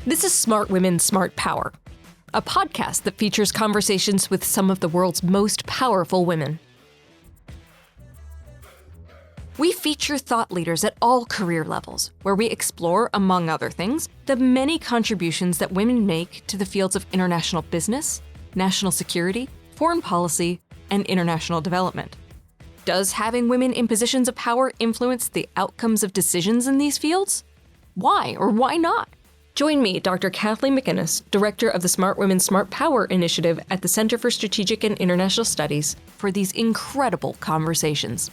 This is Smart Women, Smart Power, a podcast that features conversations with some of the world's most powerful women. We feature thought leaders at all career levels, where we explore, among other things, the many contributions that women make to the fields of international business, national security, foreign policy, and international development. Does having women in positions of power influence the outcomes of decisions in these fields? Why or why not? Join me, Dr. Kathleen McInnes, Director of the Smart Women, Smart Power initiative at the Center for Strategic and International Studies, for these incredible conversations.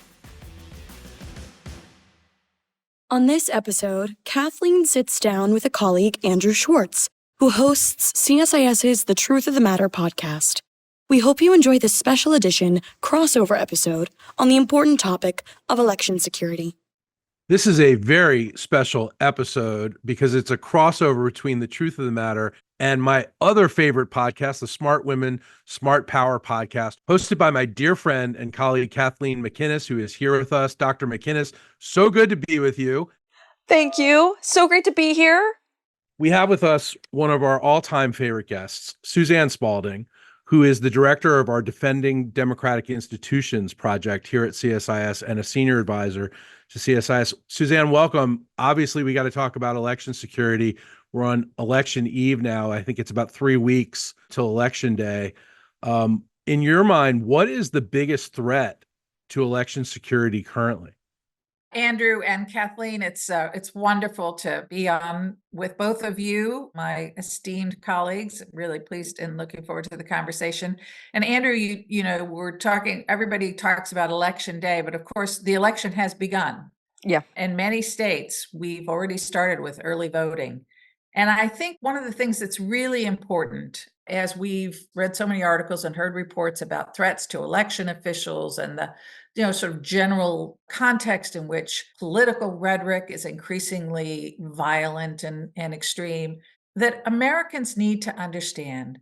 On this episode, Kathleen sits down with a colleague, Andrew Schwartz, who hosts CSIS's The Truth of the Matter podcast. We hope you enjoy this special edition crossover episode on the important topic of election security. This is a very special episode because it's a crossover between The Truth of the Matter and my other favorite podcast, the Smart Women, Smart Power podcast, hosted by my dear friend and colleague, Kathleen McInnes, who is here with us. Dr. McInnes, so good to be with you. Thank you. So great to be here. We have with us one of our all-time favorite guests, Suzanne Spaulding, who is the director of our Defending Democratic Institutions project here at CSIS and a senior advisor to CSIS. Suzanne, welcome. Obviously, we got to talk about election security. We're on election eve now. I think it's about 3 weeks till election day. In your mind, what is the biggest threat to election security currently? Andrew and Kathleen, it's wonderful to be on with both of you, my esteemed colleagues. Really pleased and looking forward to the conversation. And Andrew, you know, we're talking, everybody talks about election day, but of course the election has begun. Yeah. In many states, we've already started with early voting. And I think one of the things that's really important, as we've read so many articles and heard reports about threats to election officials and the sort of general context in which political rhetoric is increasingly violent and extreme, that Americans need to understand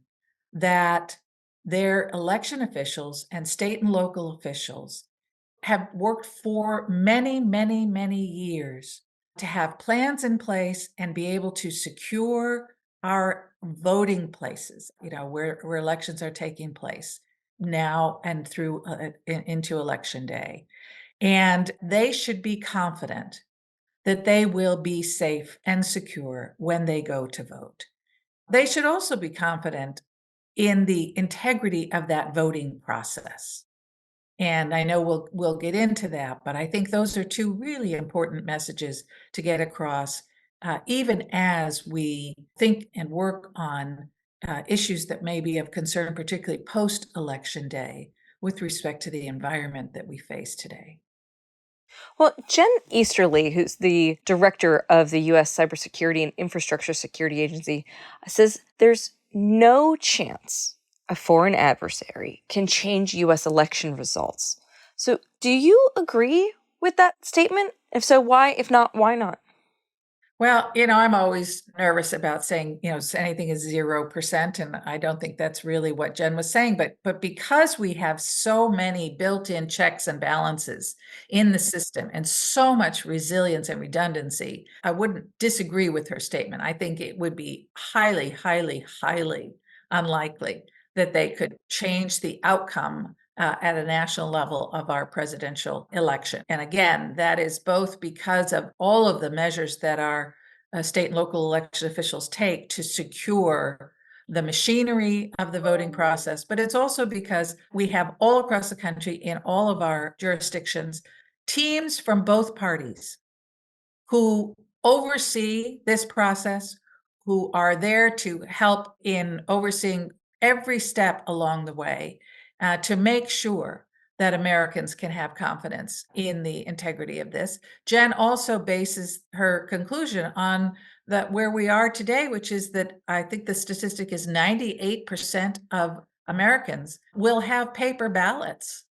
that their election officials and state and local officials have worked for many, many, many years to have plans in place and be able to secure our voting places, where elections are taking place now and through into election day. And they should be confident that they will be safe and secure when they go to vote. They should also be confident in the integrity of that voting process. And I know we'll get into that, but I think those are two really important messages to get across, even as we think and work on issues that may be of concern, particularly post-election day, with respect to the environment that we face today. Well, Jen Easterly, who's the director of the U.S. Cybersecurity and Infrastructure Security Agency, says there's no chance a foreign adversary can change U.S. election results. So do you agree with that statement? If so, why? If not, why not? Well, I'm always nervous about saying, anything is 0%. And I don't think that's really what Jen was saying. But because we have so many built-in checks and balances in the system and so much resilience and redundancy, I wouldn't disagree with her statement. I think it would be highly, highly, highly unlikely that they could change the outcome at a national level of our presidential election. And again, that is both because of all of the measures that our state and local election officials take to secure the machinery of the voting process, but it's also because we have all across the country in all of our jurisdictions, teams from both parties who oversee this process, who are there to help in overseeing every step along the way, to make sure that Americans can have confidence in the integrity of this. Jen also bases her conclusion on where we are today, which is that I think the statistic is 98% of Americans will have paper ballots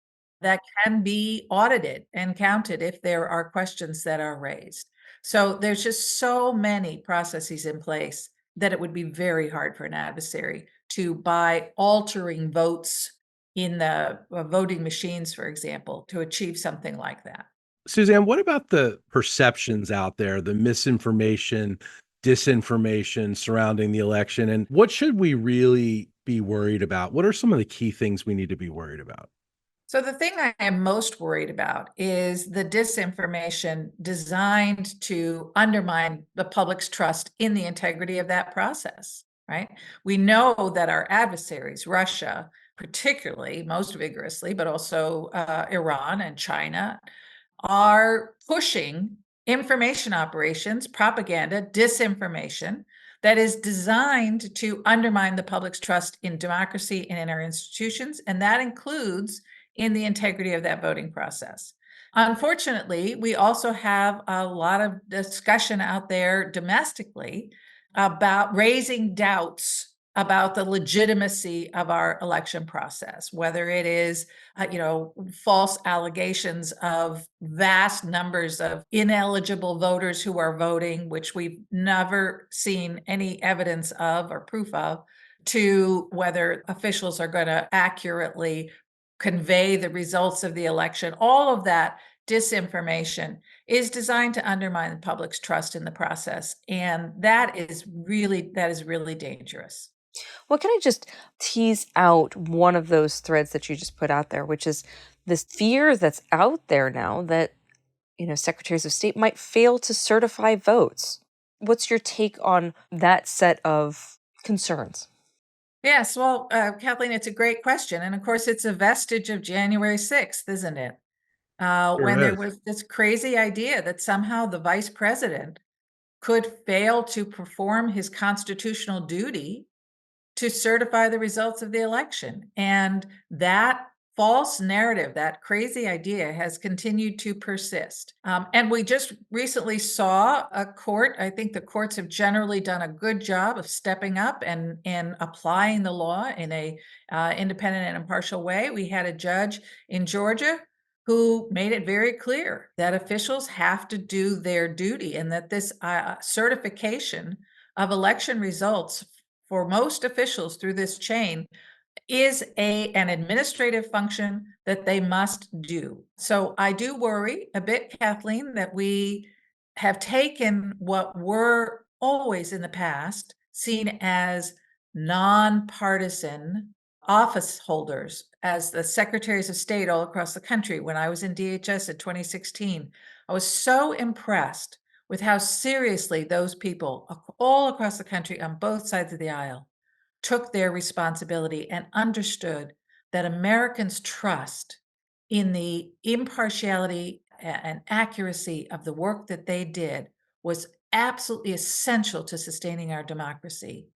that can be audited and counted if there are questions that are raised. So there's just so many processes in place that it would be very hard for an adversary to, by altering votes in the voting machines, for example, to achieve something like that. Suzanne, what about the perceptions out there, the misinformation disinformation surrounding the election. And what should we really be worried about? What are some of the key things we need to be worried about? So the thing I am most worried about is the disinformation designed to undermine the public's trust in the integrity of that process, right? We know that our adversaries, Russia, particularly most vigorously, but also Iran and China, are pushing information operations, propaganda, disinformation that is designed to undermine the public's trust in democracy and in our institutions. And that includes in the integrity of that voting process. Unfortunately, we also have a lot of discussion out there domestically about raising doubts about the legitimacy of our election process, whether it is, false allegations of vast numbers of ineligible voters who are voting, which we've never seen any evidence of or proof of, to whether officials are going to accurately convey the results of the election. All of that disinformation is designed to undermine the public's trust in the process, and that is really dangerous. Well, can I just tease out one of those threads that you just put out there, which is this fear that's out there now that, secretaries of state might fail to certify votes. What's your take on that set of concerns? Yes, well, Kathleen, it's a great question. And of course, it's a vestige of January 6th, isn't it? When Sure there is. was this crazy idea that somehow the vice president could fail to perform his constitutional duty to certify the results of the election. And that false narrative, that crazy idea has continued to persist. And we just recently saw a court. I think the courts have generally done a good job of stepping up and applying the law in a independent and impartial way. We had a judge in Georgia who made it very clear that officials have to do their duty and that this certification of election results for most officials through this chain is an administrative function that they must do. So I do worry a bit, Kathleen, that we have taken what were always in the past seen as nonpartisan office holders as the secretaries of state all across the country. When I was in DHS in 2016, I was so impressed with how seriously those people all across the country on both sides of the aisle took their responsibility and understood that Americans' trust in the impartiality and accuracy of the work that they did was absolutely essential to sustaining our democracy.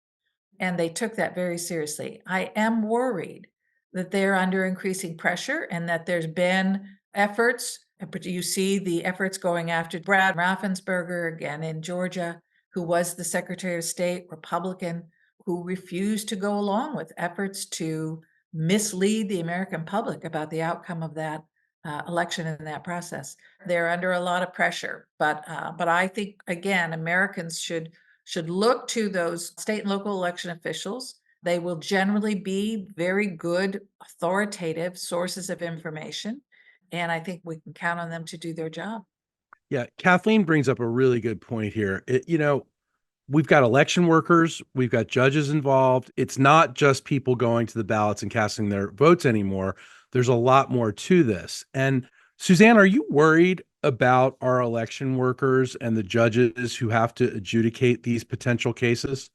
And they took that very seriously. I am worried that they're under increasing pressure and that there's been efforts, but you see the efforts going after Brad Raffensperger again in Georgia, who was the Secretary of State, Republican, who refused to go along with efforts to mislead the American public about the outcome of that election and that process. They're under a lot of pressure, but I think again, Americans should look to those state and local election officials. They will generally be very good, authoritative sources of information, and I think we can count on them to do their job. Yeah, Kathleen brings up a really good point here. We've got election workers, we've got judges involved. It's not just people going to the ballots and casting their votes anymore. There's a lot more to this. And Suzanne, are you worried about our election workers and the judges who have to adjudicate these potential cases?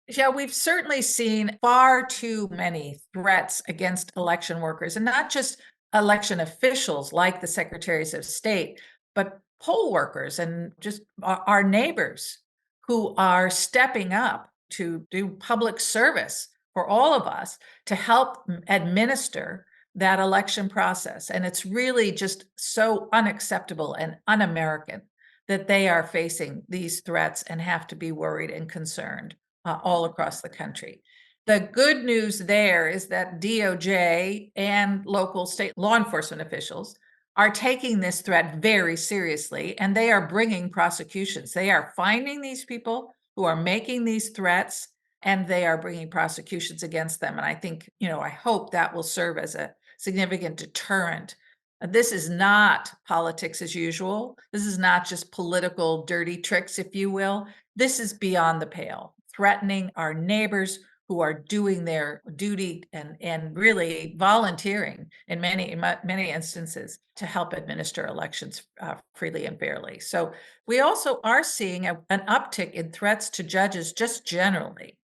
Yeah, we've certainly seen far too many threats against election workers, and not just election officials like the secretaries of state, but poll workers and just our neighbors who are stepping up to do public service for all of us to help administer that election process. And it's really just so unacceptable and un-American that they are facing these threats and have to be worried and concerned all across the country. The good news there is that DOJ and local state law enforcement officials are taking this threat very seriously, and they are bringing prosecutions. They are finding these people who are making these threats, and they are bringing prosecutions against them. And I think, I hope that will serve as a significant deterrent This is not politics as usual. This is not just political dirty tricks, if you will. This is beyond the pale, threatening our neighbors who are doing their duty and really volunteering in many instances to help administer elections freely and fairly. So we also are seeing an uptick in threats to judges just generally,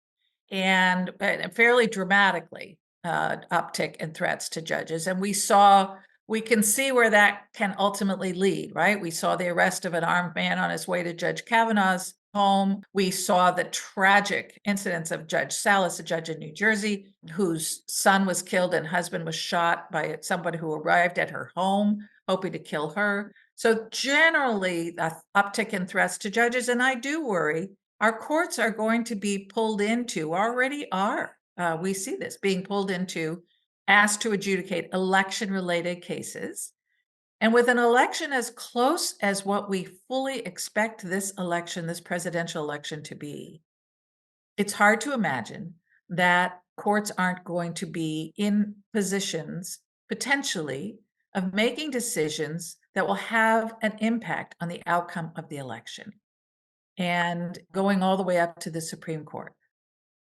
and fairly dramatically uptick in threats to judges. And we can see where that can ultimately lead, right? We saw the arrest of an armed man on his way to Judge Kavanaugh's home. We saw the tragic incidents of Judge Salas, a judge in New Jersey, whose son was killed and husband was shot by somebody who arrived at her home, hoping to kill her. So generally, the uptick in threats to judges, and I do worry, our courts are going to be pulled into, already are. We see this being pulled into, asked to adjudicate election-related cases. And with an election as close as what we fully expect this election, this presidential election to be, it's hard to imagine that courts aren't going to be in positions, potentially, of making decisions that will have an impact on the outcome of the election and going all the way up to the Supreme Court.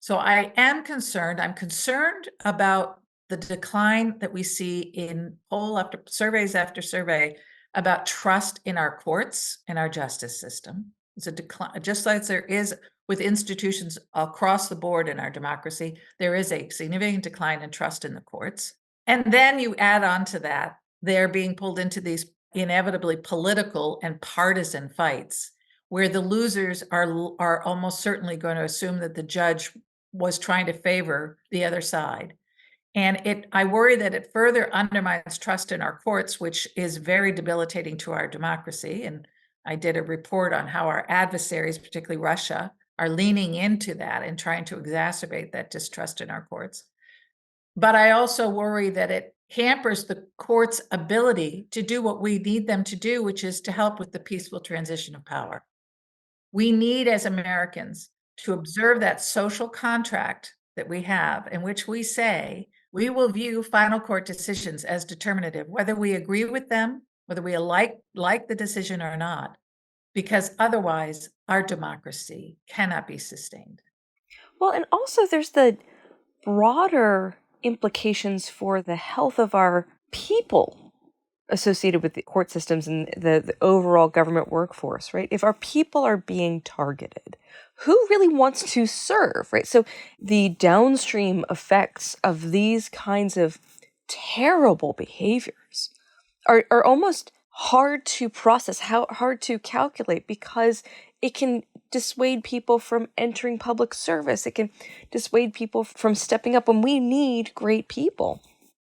So I am concerned. I'm concerned about the decline that we see in poll after survey about trust in our courts and our justice system. It's a decline, just like there is with institutions across the board in our democracy, there is a significant decline in trust in the courts. And then you add on to that, they're being pulled into these inevitably political and partisan fights where the losers are almost certainly going to assume that the judge was trying to favor the other side. And I worry that it further undermines trust in our courts, which is very debilitating to our democracy. And I did a report on how our adversaries, particularly Russia, are leaning into that and trying to exacerbate that distrust in our courts. But I also worry that it hampers the court's ability to do what we need them to do, which is to help with the peaceful transition of power. We need, as Americans, to observe that social contract that we have, in which we say we will view final court decisions as determinative, whether we agree with them, whether we like the decision or not, because otherwise our democracy cannot be sustained. Well, and also there's the broader implications for the health of our people associated with the court systems and the overall government workforce, right? If our people are being targeted, who really wants to serve, right? So the downstream effects of these kinds of terrible behaviors are almost hard to process, hard to calculate, because it can dissuade people from entering public service. It can dissuade people from stepping up when we need great people.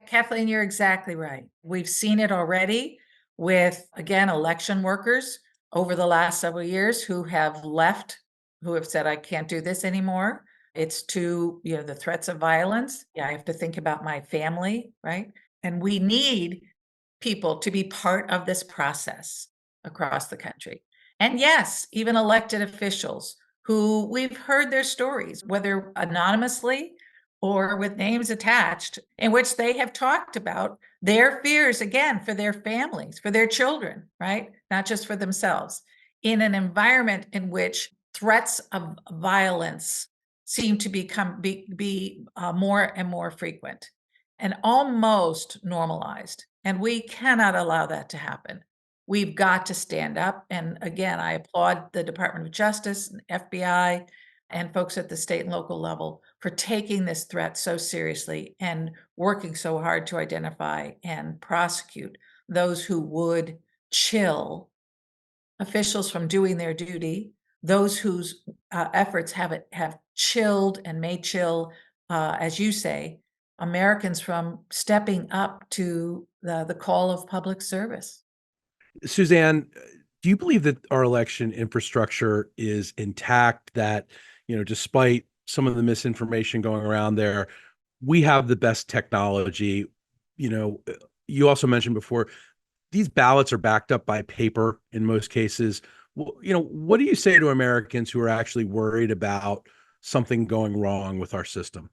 Kathleen, you're exactly right. We've seen it already with, again, election workers over the last several years who have left, who have said, I can't do this anymore. It's too, the threats of violence. Yeah, I have to think about my family, right? And we need people to be part of this process across the country. And yes, even elected officials who we've heard their stories, whether anonymously or with names attached, in which they have talked about their fears, again, for their families, for their children, right? Not just for themselves, in an environment in which threats of violence seem to be more and more frequent and almost normalized. And we cannot allow that to happen. We've got to stand up. And again, I applaud the Department of Justice and FBI and folks at the state and local level for taking this threat so seriously and working so hard to identify and prosecute those who would chill officials from doing their duty, those whose efforts have chilled and may chill, as you say, Americans from stepping up to the call of public service. Suzanne, do you believe that our election infrastructure is intact, that, despite some of the misinformation going around there, we have the best technology? You also mentioned before, these ballots are backed up by paper in most cases. Well, what do you say to Americans who are actually worried about something going wrong with our system?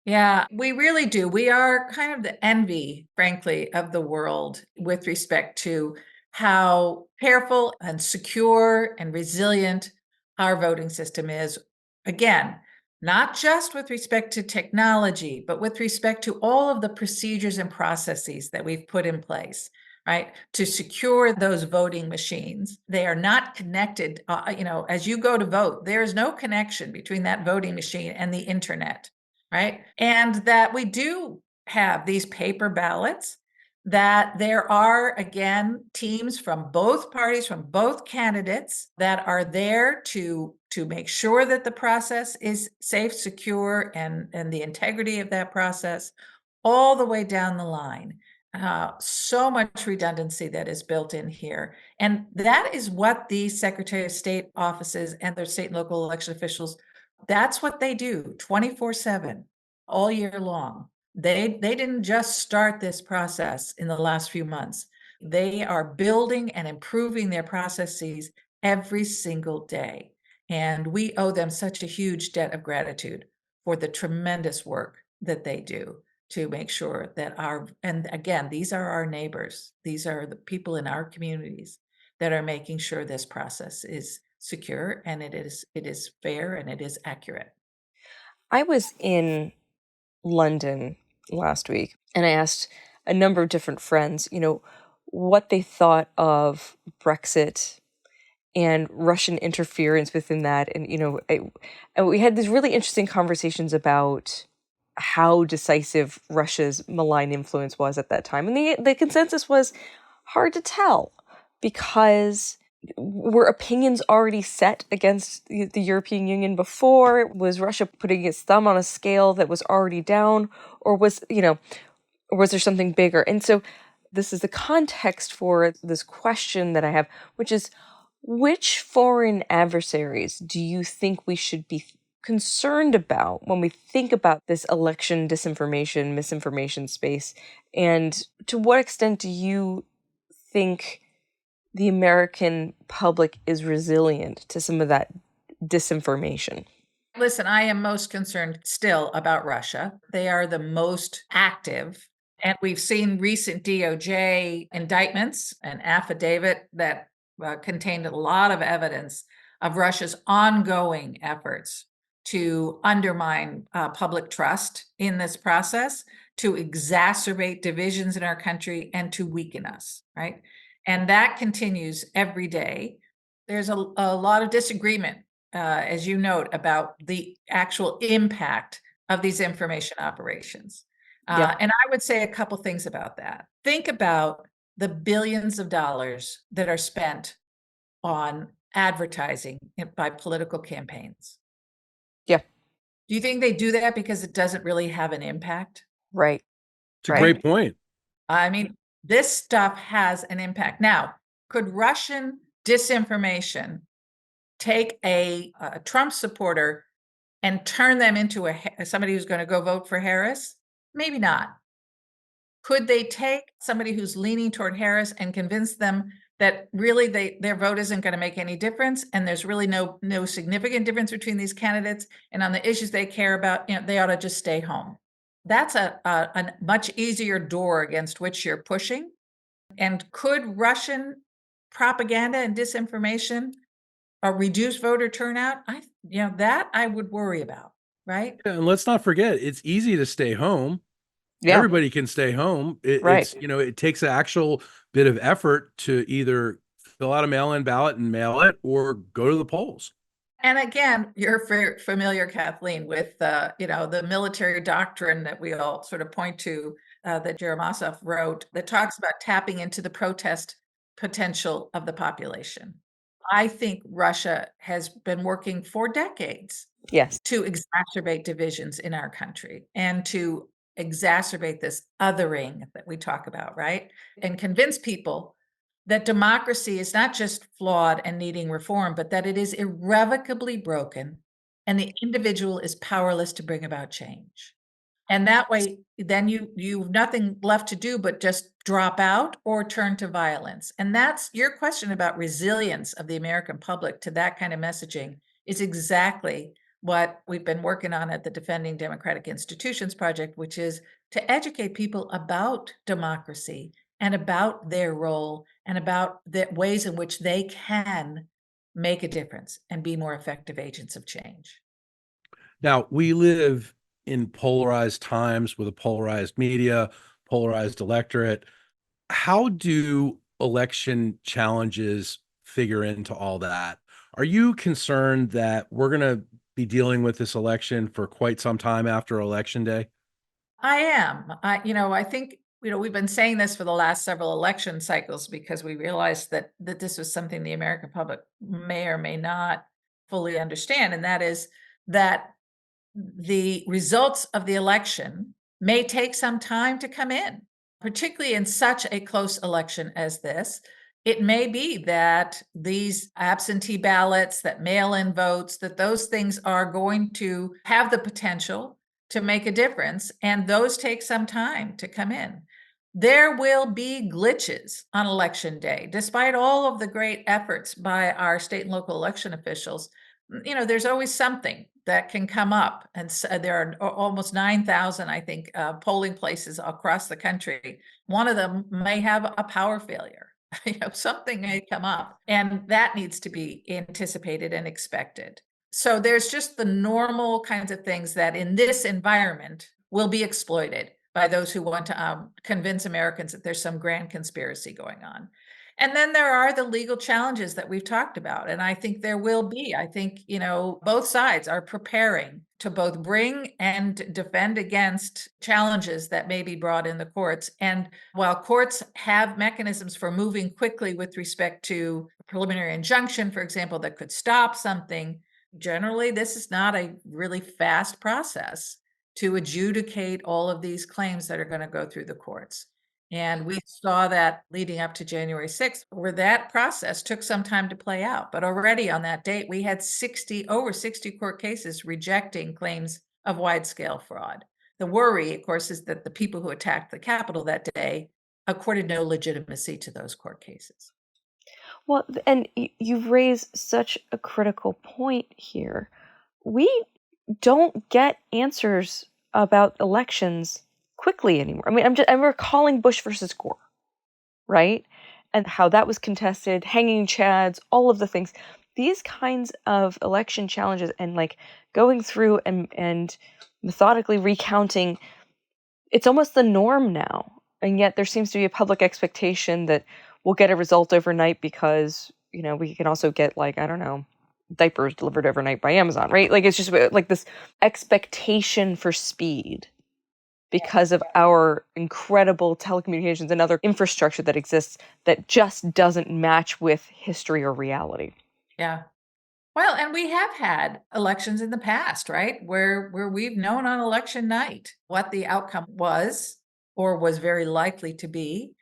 Yeah, we really do. We are kind of the envy, frankly, of the world with respect to how careful and secure and resilient our voting system is. Again, not just with respect to technology, but with respect to all of the procedures and processes that we've put in place, right, to secure those voting machines. They are not connected. As you go to vote, there is no connection between that voting machine and the internet, right? And that we do have these paper ballots, that there are, again, teams from both parties, from both candidates that are there to make sure that the process is safe, secure, and the integrity of that process all the way down the line. So much redundancy that is built in here. And that is what these Secretary of State offices and their state and local election officials, that's what they do 24/7, all year long. They didn't just start this process in the last few months. They are building and improving their processes every single day. And we owe them such a huge debt of gratitude for the tremendous work that they do to make sure that and again, these are our neighbors. These are the people in our communities that are making sure this process is secure and it is fair and it is accurate. I was in London last week and I asked a number of different friends, what they thought of Brexit and Russian interference within that. And, and we had these really interesting conversations about how decisive Russia's malign influence was at that time. And the consensus was hard to tell because were opinions already set against the European Union before? Was Russia putting its thumb on a scale that was already down? Or was there something bigger? And so this is the context for this question that I have, which is, which foreign adversaries do you think we should be concerned about when we think about this election disinformation, misinformation space? And to what extent do you think the American public is resilient to some of that disinformation? Listen, I am most concerned still about Russia. They are the most active. And we've seen recent DOJ indictments, an affidavit that contained a lot of evidence of Russia's ongoing efforts to undermine public trust in this process, to exacerbate divisions in our country, and to weaken us, right? And that continues every day. There's a lot of disagreement, as you note, about the actual impact of these information operations. Yeah. And I would say a couple things about that. Think about the billions of dollars that are spent on advertising by political campaigns. Yeah. Do you think they do that because it doesn't really have an impact? Right. It's a Right. great point. I mean, this stuff has an impact. Now, could Russian disinformation take a Trump supporter and turn them into somebody who's going to go vote for Harris? Maybe not. Could they take somebody who's leaning toward Harris and convince them that really their vote isn't going to make any difference, and there's really no significant difference between these candidates, and on the issues they care about, they ought to just stay home? That's a much easier door against which you're pushing. And could Russian propaganda and disinformation reduce voter turnout? That I would worry about, right? Yeah, and let's not forget, it's easy to stay home. Yeah. Everybody can stay home. Right. It takes an actual bit of effort to either fill out a mail-in ballot and mail it or go to the polls. And again, you're familiar, Kathleen, with the military doctrine that we all sort of point to, that Jeremasov wrote, that talks about tapping into the protest potential of the population. I think Russia has been working for decades Yes. to exacerbate divisions in our country and to exacerbate this othering that we talk about, right? And convince people that democracy is not just flawed and needing reform, but that it is irrevocably broken and the individual is powerless to bring about change. And that way, then you've nothing left to do but just drop out or turn to violence. And that's your question about resilience of the American public to that kind of messaging is exactly what we've been working on at the Defending Democratic Institutions Project, which is to educate people about democracy and about their role and about the ways in which they can make a difference and be more effective agents of change. Now, we live in polarized times with a polarized media, polarized electorate. How do election challenges figure into all that? Are you concerned that we're going to be dealing with this election for quite some time after Election Day? I am. I think, we've been saying this for the last several election cycles because we realized that this was something the American public may or may not fully understand, and that is that the results of the election may take some time to come in, particularly in such a close election as this. It may be that these absentee ballots, that mail-in votes, that those things are going to have the potential to make a difference, and those take some time to come in. There will be glitches on election day, despite all of the great efforts by our state and local election officials. There's always something that can come up, and so there are almost 9,000, I think, polling places across the country. One of them may have a power failure. Something may come up, and that needs to be anticipated and expected. So there's just the normal kinds of things that in this environment will be exploited by those who want to convince Americans that there's some grand conspiracy going on. And then there are the legal challenges that we've talked about. And I think there will be. I think, both sides are preparing to both bring and defend against challenges that may be brought in the courts. And while courts have mechanisms for moving quickly with respect to preliminary injunction, for example, that could stop something, generally, this is not a really fast process to adjudicate all of these claims that are going to go through the courts. And we saw that leading up to January 6th, where that process took some time to play out. But already on that date, we had over 60 court cases rejecting claims of wide-scale fraud. The worry, of course, is that the people who attacked the Capitol that day accorded no legitimacy to those court cases. Well, and you've raised such a critical point here. We don't get answers about elections quickly anymore. I mean, I'm recalling Bush versus Gore, right? And how that was contested, hanging chads, all of the things. These kinds of election challenges and like going through and methodically recounting, it's almost the norm now. And yet there seems to be a public expectation that we'll get a result overnight because, we can also get like, I don't know, diapers delivered overnight by Amazon, right? Like it's just like this expectation for speed because of our incredible telecommunications and other infrastructure that exists that just doesn't match with history or reality. Yeah. Well, and we have had elections in the past, right? Where we've known on election night what the outcome was or was very likely to be.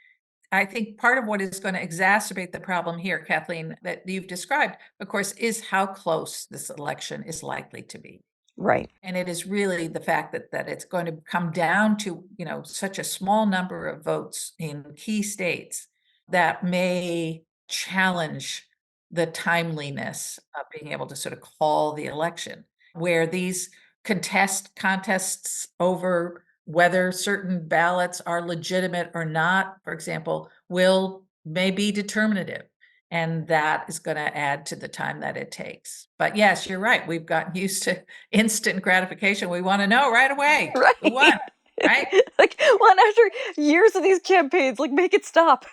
I think part of what is going to exacerbate the problem here, Kathleen, that you've described, of course, is how close this election is likely to be. Right. And it is really the fact that it's going to come down to, such a small number of votes in key states that may challenge the timeliness of being able to sort of call the election, where these contests over whether certain ballots are legitimate or not, for example, may be determinative. And that is going to add to the time that it takes. But yes, you're right. We've gotten used to instant gratification. We want to know right away. Right. Who won, right? Like, well, after years of these campaigns, like, make it stop.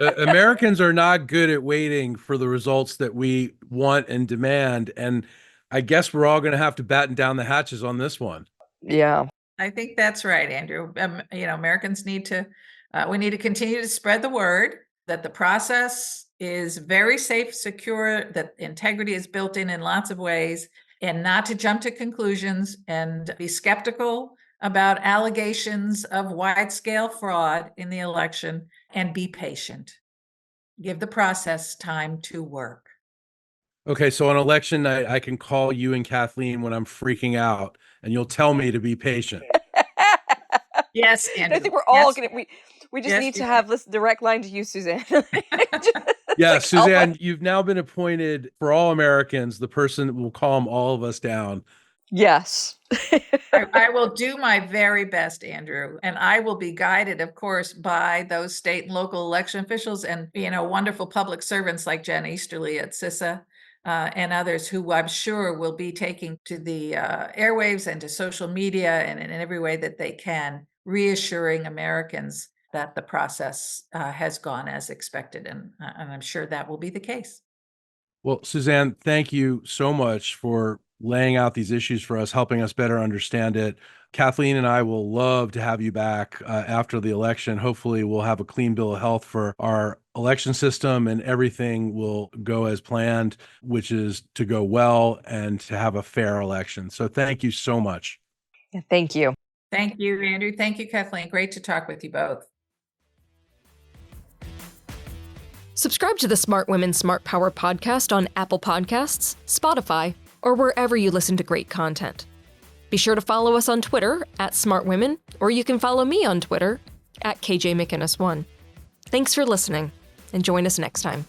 Americans are not good at waiting for the results that we want and demand. And I guess we're all going to have to batten down the hatches on this one. Yeah. I think that's right, Andrew. Americans we need to continue to spread the word that the process is very safe, secure, that integrity is built in lots of ways, and not to jump to conclusions and be skeptical about allegations of wide-scale fraud in the election, and be patient. Give the process time to work. Okay, so on election night, I can call you and Kathleen when I'm freaking out, and you'll tell me to be patient. Yes, Andrew. I think we're all Yes. gonna We just Yes, need you to have this direct line to you, Suzanne. Yeah, Like, Suzanne, you've now been appointed for all Americans, the person that will calm all of us down. yes. I will do my very best, Andrew, and I will be guided, of course, by those state and local election officials and, wonderful public servants like Jen Easterly at CISA and others who I'm sure will be taking to the airwaves and to social media and in every way that they can, reassuring Americans that the process has gone as expected. And I'm sure that will be the case. Well, Suzanne, thank you so much for laying out these issues for us, helping us better understand it. Kathleen and I will love to have you back after the election. Hopefully, we'll have a clean bill of health for our election system and everything will go as planned, which is to go well and to have a fair election. So thank you so much. Yeah, thank you. Thank you, Andrew. Thank you, Kathleen. Great to talk with you both. Subscribe to the Smart Women, Smart Power podcast on Apple Podcasts, Spotify, or wherever you listen to great content. Be sure to follow us on Twitter @SmartWomen, or you can follow me on Twitter @KJMcInnes1. Thanks for listening, and join us next time.